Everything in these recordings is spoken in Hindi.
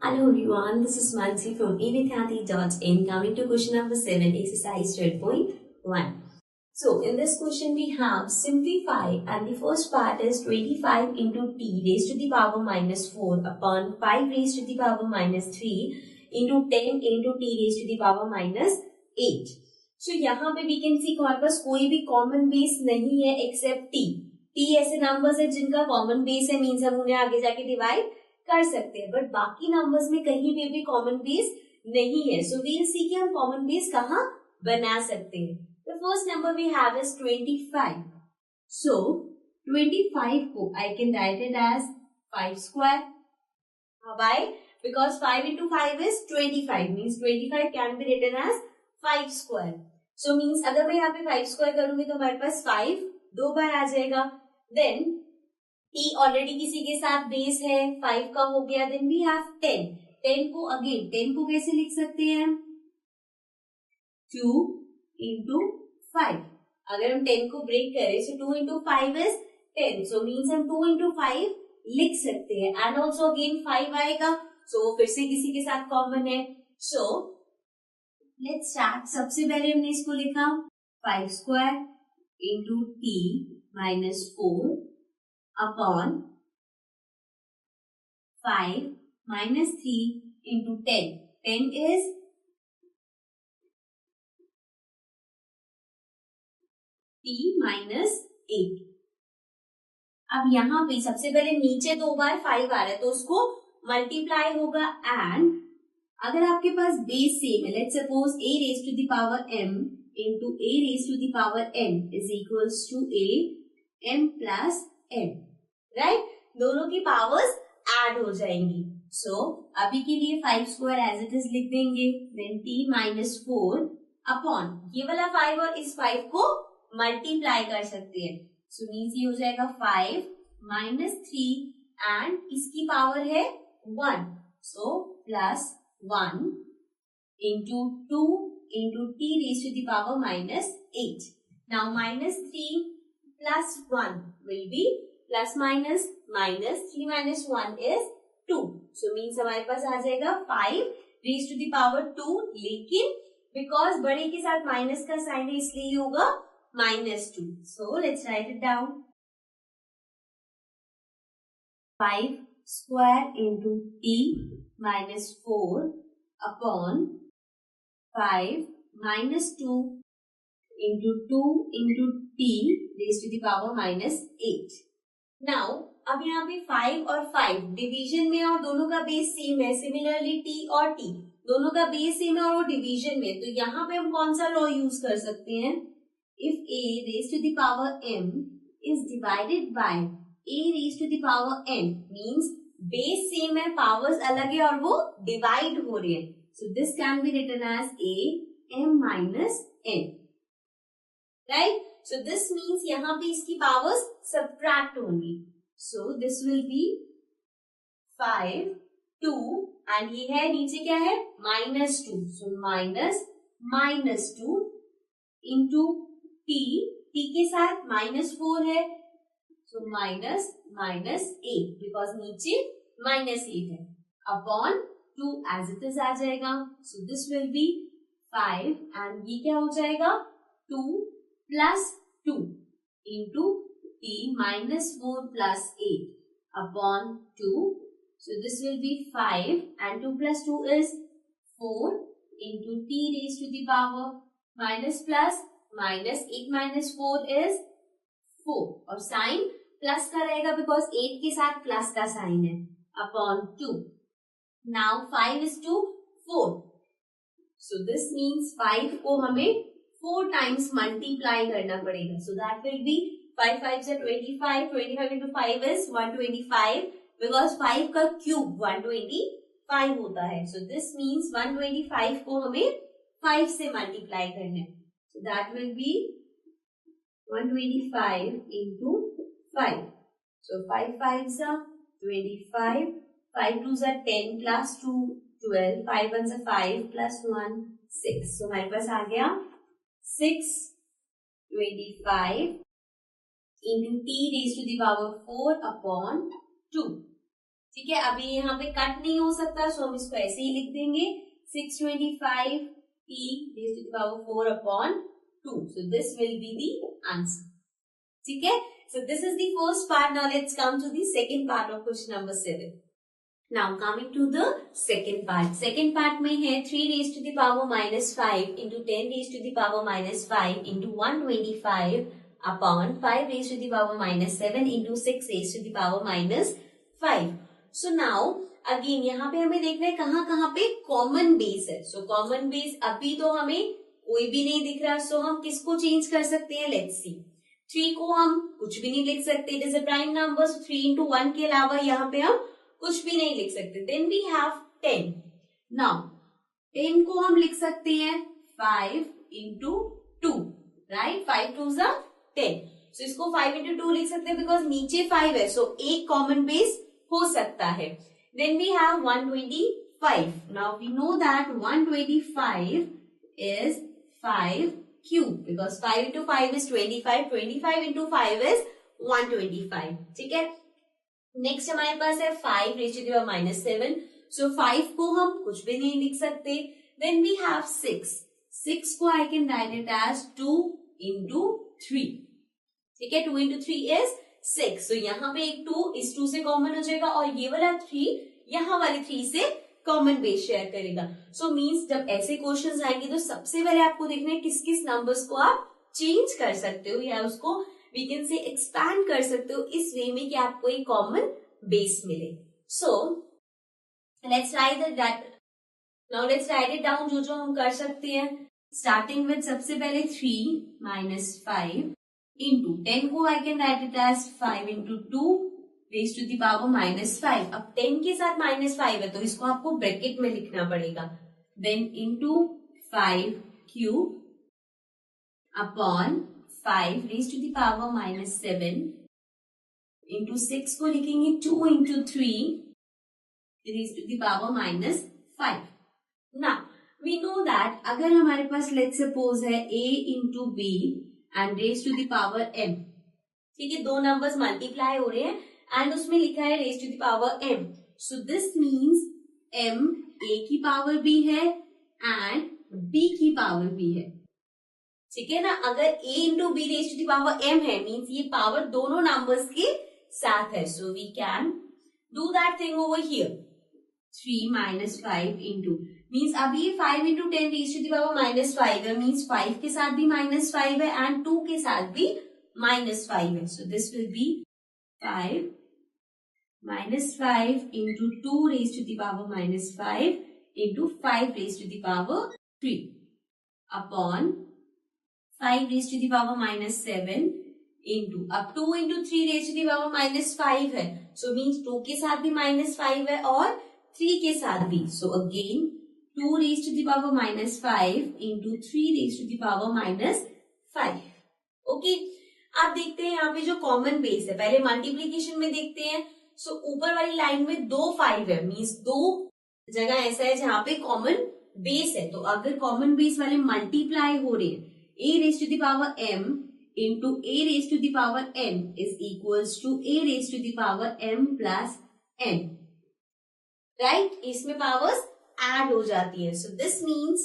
Hello everyone, this is Mansi from evidyati.in. Coming to question number 7, exercise 12.1. So, in this question we have simplify, and the first part is 25 into t raised to the power minus 4 upon 5 raised to the power minus 3 into 10 into t raised to the power minus 8. So, यहाँ पे we can see हमारे पास कोई भी common base नहीं है except t. t ऐसे numbers है जिनका common base है, means हम उन्हें आगे जाके divide कर सकते हैं, बट बाकी नंबर्स में कहीं पे भी कॉमन बेस नहीं है. सो वील सी कि हम कॉमन बेस कहाँ बना सकते हैं. The first number we have is 25. So 25 को I can write it as 5 square. Why? Because 5 into 5 is 25, means 25 can be written as 5 square. So means अगर मैं यहाँ पे 5 स्क्वायर करूंगी तो हमारे पास 5 दो बार आ जाएगा. देन t ऑलरेडी किसी के साथ बेस है, 5 का हो गया. Then we have 10. 10 को अगेन 10 को कैसे लिख सकते हैं? 2 into 5. अगर हम 10 को ब्रेक करें सो 2 into 5 is 10. सो मीन्स हम 2 into 5 लिख सकते हैं. एंड ऑल्सो अगेन 5 आएगा, सो फिर से किसी के साथ कॉमन है. So let's start. सबसे पहले हमने इसको लिखा 5 square into t minus 4 upon 5 minus 3 into 10. 10 is t minus 8. अब यहाँ पे सबसे पहले नीचे दो बार 5 आ रहा है तो उसको मल्टीप्लाई होगा. एंड अगर आपके पास बेस सेम है, let's suppose a raised to the power m into a raised to the power n is equals to a m plus n. Right, दोनों की पावर्स ऐड हो जाएंगी. सो अभी के लिए 5 स्क्वायर एज इट इज लिख देंगे. देन t माइनस 4 अपॉन ये वाला 5 और इस 5 को मल्टीप्लाई कर सकते हैं. सो मीन्स ये हो जाएगा 5 माइनस 3 एंड इसकी पावर है 1. So plus 1 into 2 into t raise to the power minus 8. Now minus 3 plus 1 will be plus minus minus 3 minus 1 is 2. So means हमारे पास आ जाएगा 5 raised to the power 2, लेकिन बिकॉज बड़े के साथ माइनस का साइन है इसलिए होगा -2. So let's write it down. 5 square into t minus 4 upon 5 minus 2 into 2 into t raised to the power minus 8. Now अब यहाँ पे 5 और 5 डिवीजन में और दोनों का बेस सेम है. सिमिलरली t और t दोनों का बेस सेम है और वो डिवीजन में. तो यहाँ पे हम कौन सा लॉ यूज कर सकते हैं? If a raise to the power m is divided by a raise to the power n, means base same है, पावर्स अलग है और वो डिवाइड हो रहे हैं. So this can be written as a m minus n. Right, so this means यहाँ पे इसकी powers subtract होंगी. So this will be 5, 2 and ये है नीचे क्या है? -2. So -2 into t. t के साथ -4 है. So -8 because नीचे -8 है. Upon 2 as it is आ जाएगा. So this will be 5 and ये क्या हो जाएगा? 2 plus 2 into t minus 4 plus 8 upon 2. So this will be 5 and 2 plus 2 is 4 into t raised to the power minus plus minus 8 minus 4 is 4 और साइन प्लस का रहेगा बिकॉज 8 के साथ प्लस का साइन है upon 2. Now 5 is to 4. So this means 5 को हमें 4 times मल्टीप्लाई करना पड़ेगा. सो दैट विल बी 5 5 से 25. 25 into 5 is 125 बिकॉज 5 का क्यूब 125 होता है. सो दिस मीन्स 125 को हमें 5 से मल्टीप्लाई करना है. So that will be 125 into 5. So 5 5s are 25, 5 2s are 10 plus 2 12, 5 1s are 5 plus 1 6. सो हमारे पास आ गया 625 into t raised to the power 4 upon 2. ठीक है, अभी यहाँ पे कट नहीं हो सकता, सो हम इसको ऐसे ही लिख देंगे 625 t raised to the power 4 upon 2. So this will be the answer. ठीक है, so this is the first part. Now let's come to the second part of question number 7. Now coming to the second part. Second part में है 3 raised to the power minus 5 into 10 raised to the power minus 5 into 125 upon 5 raised to the power minus 7 into 6 raised to the power minus 5. So now again यहाँ पे हमें देखना है कहाँ पे कॉमन बेस है. सो कॉमन बेस अभी तो हमें कोई भी नहीं दिख रहा, सो हम किसको चेंज कर सकते हैं, लेट्स सी. 3 को हम कुछ भी नहीं लिख सकते, it is a prime number, so 3 into 1 के अलावा यहाँ पे हम कुछ भी नहीं लिख सकते. Then we have 10. नाउ 10 को हम लिख सकते हैं 5 into 2, राइट. 5 2s are 10. सो इसको 5 into 2 लिख सकते हैं बिकॉज नीचे 5 है, सो एक कॉमन बेस हो सकता है. Then we have 125. Now we know that 125 is 5 cube because 5 into 5 is 25. 25 into 5 is 125. ठीक है. नेक्स्ट हमारे पास है 5 raised to the power minus 7. So 5 को हम कुछ भी नहीं लिख सकते. Then we have 6. 6 को I can write it as 2 into 3. ठीक है, 2 into 3 is 6. So यहाँ पे एक 2 इस 2 से कॉमन हो जाएगा और ये वाला 3 यहाँ वाले 3 से कॉमन बेस शेयर करेगा. सो मीन्स जब ऐसे क्वेश्चंस आएंगे तो सबसे पहले आपको देखना है किस किस नंबर्स को आप चेंज कर सकते हो या उसको वी कैन से एक्सपैंड कर सकते हो इस वे में कि आपको एक कॉमन बेस मिले. So let's write it down जो हम कर सकते हैं. स्टार्टिंग विद सबसे पहले 3 minus 5 into 10 को I can write it as 5 into 2 raised to the power minus 5. अब 10 के साथ minus 5 है तो इसको आपको ब्रैकेट में लिखना पड़ेगा. Then into 5 cube upon 5 raised to the power minus 7 into 6 को लिखेंगे 2 into 3 raised to the power minus 5. Now we know that अगर हमारे पास let's suppose है a into b and raised to the power m. ठीक है, दो नंबर्स मल्टीप्लाई हो रहे हैं एंड उसमें लिखा है raised to the power m. So this means m a की पावर भी है एंड b की पावर भी है. ठीक है ना, अगर a into b raised to the power m है मीन्स ये पावर दोनों नंबर्स के साथ है. So we can do that thing over here. 3 minus 5 into means अब ये 5 into 10 raised to the power minus 5 है मीन्स 5 के साथ भी minus 5 है एंड 2 के साथ भी minus 5 है. So this will be 5 minus 5 into 2 raised to the power minus 5 into 5 raised to the power 3 upon 5 raised to the power minus 7 into अब 2 into 3 raised to the power minus 5 है. So means 2 के साथ भी minus 5 है और 3 के साथ भी. So again 2 raised to the power minus 5 into 3 raised to the power minus 5. Okay, आप देखते हैं यहाँ पे जो कॉमन बेस है पहले मल्टीप्लीकेशन में देखते हैं. सो ऊपर वाली लाइन में 2 5 है मीन्स 2 जगह ऐसा है जहाँ पे कॉमन बेस है. तो अगर कॉमन बेस वाले मल्टीप्लाई हो रहे हैं a raised to the power m into a raised to the power n is equals to a raised to the power m plus n. Right, इसमें पावर्स ऐड हो जाती है. सो दिस मीन्स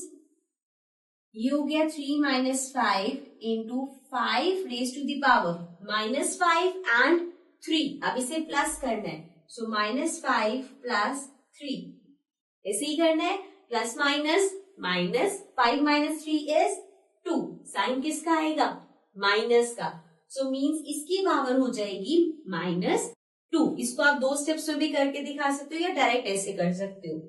ये हो गया 3 minus 5 into 5 raised to the power minus 5 and 3. अब इसे प्लस करना है. सो minus 5 plus 3 ऐसे ही करना है. Plus minus minus 5 minus 3 is 2. Sign किसका आएगा, माइनस का. सो मीन्स इसकी पावर हो जाएगी -2. इसको आप 2 स्टेप्स में भी करके दिखा सकते हो या डायरेक्ट ऐसे कर सकते हो.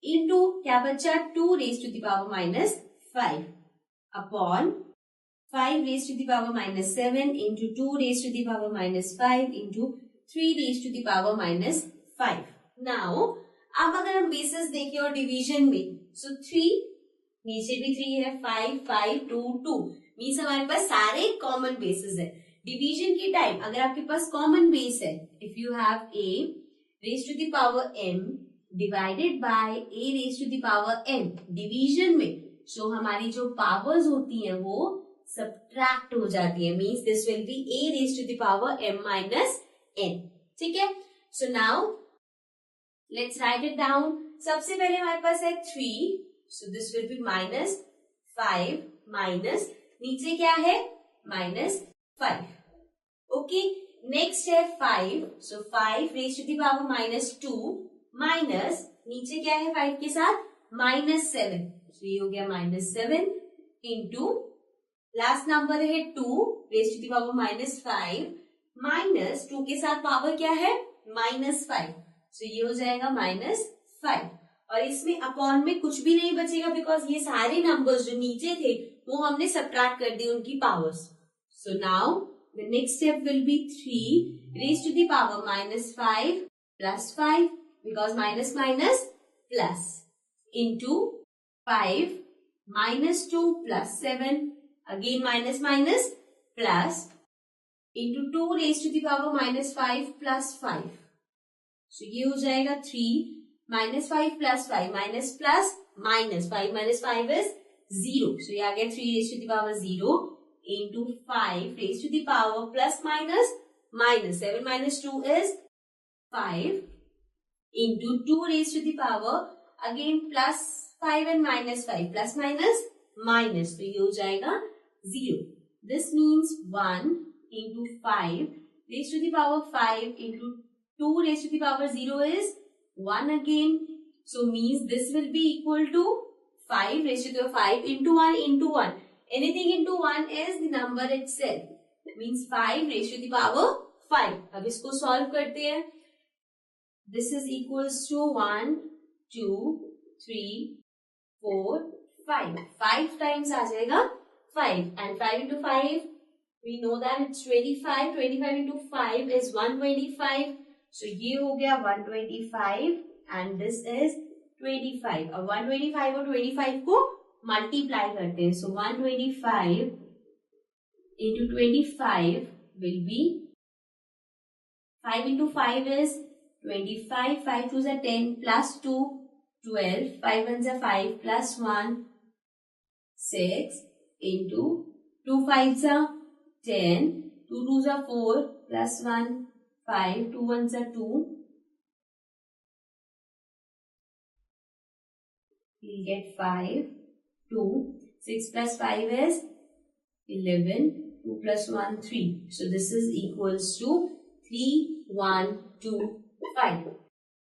इनटू क्या बचा 2 raised to the power minus 5 upon 5 raised to the power minus 7 into 2 raised to the power minus 5 into 3 raised to the power minus 5. Now अब अगर हम बेसिस देखें और डिवीजन में सो 3 नीचे भी 3 है 5 5 2 2 मीन्स हमारे पास सारे कॉमन बेसिस है. डिवीजन के टाइम अगर आपके पास कॉमन बेस है if you have a raised to the power m divided by a raised to the power n division में सो हमारी जो पावर्स होती हैं वो सब्ट्रैक्ट हो जाती है means this will be a raised to the power m minus n. ठीक है, so now Let's write it down. सबसे पहले हमारे पास है 3, so this will be -5 minus नीचे क्या है -5. Okay, next है 5, so 5 raised to the power -2 minus नीचे क्या है 5 के साथ -7, so ये हो गया -7 into लास्ट नंबर है 2 raised to the power -5 minus 2 के साथ पावर क्या है -5, so ये हो जाएगा -5. और इसमें अपॉन में कुछ भी नहीं बचेगा बिकॉज ये सारे नंबर्स जो नीचे थे वो हमने सब्ट्रैक्ट कर दिए उनकी powers. So now the next step will be 3 raised to the power -5 plus 5 because minus minus plus into 5 -2 plus 7 again minus minus plus into 2 raised to the power -5 plus 5. So ये हो जाएगा 3 -5 plus 5 minus plus minus 5 minus 5 is 0. So ये आ गया 3 raised to the power 0 into 5 raised to the power plus minus minus 7 minus 2 is 5 into 2 raised to the power again plus 5 and minus 5 plus minus minus. तो ये हो जाएगा 0. This means 1 into 5 raised to the power 5 into 2 raised to the power 0 is 1 again. So means this will be equal to 5 raised to the power 5 into 1 into 1. Anything into 1 is the number itself. That means 5 raised to the power 5. अब इसको solve करते हैं. This is equals to 1, 2, 3, 4, 5. 5 times आ जाएगा 5 and 5 into 5 we know that it's 25. 25 into 5 is 125. So ये हो गया 125 and this is 25. अब 125 और 25 को multiply करते हैं. So 125 into 25 will be 5 into 5 is 25. 5 2s are 10 plus 2 12. 5 1s are 5 plus 1 6 into 2 5s are 10. 2 2s are 4 plus 1 5. 2 1s are 2. We'll get 5. 2. 6 plus 5 is 11. 2 plus 1 3. So this is equals to 3 1 2 5.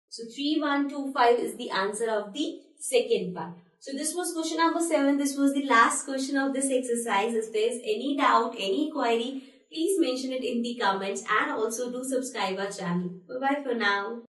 So 3 1 2 5 is the answer of the second part. So this was question number 7. This was the last question of this exercise. If there is any doubt, any query, please mention it in the comments and also do subscribe our channel. Bye bye for now.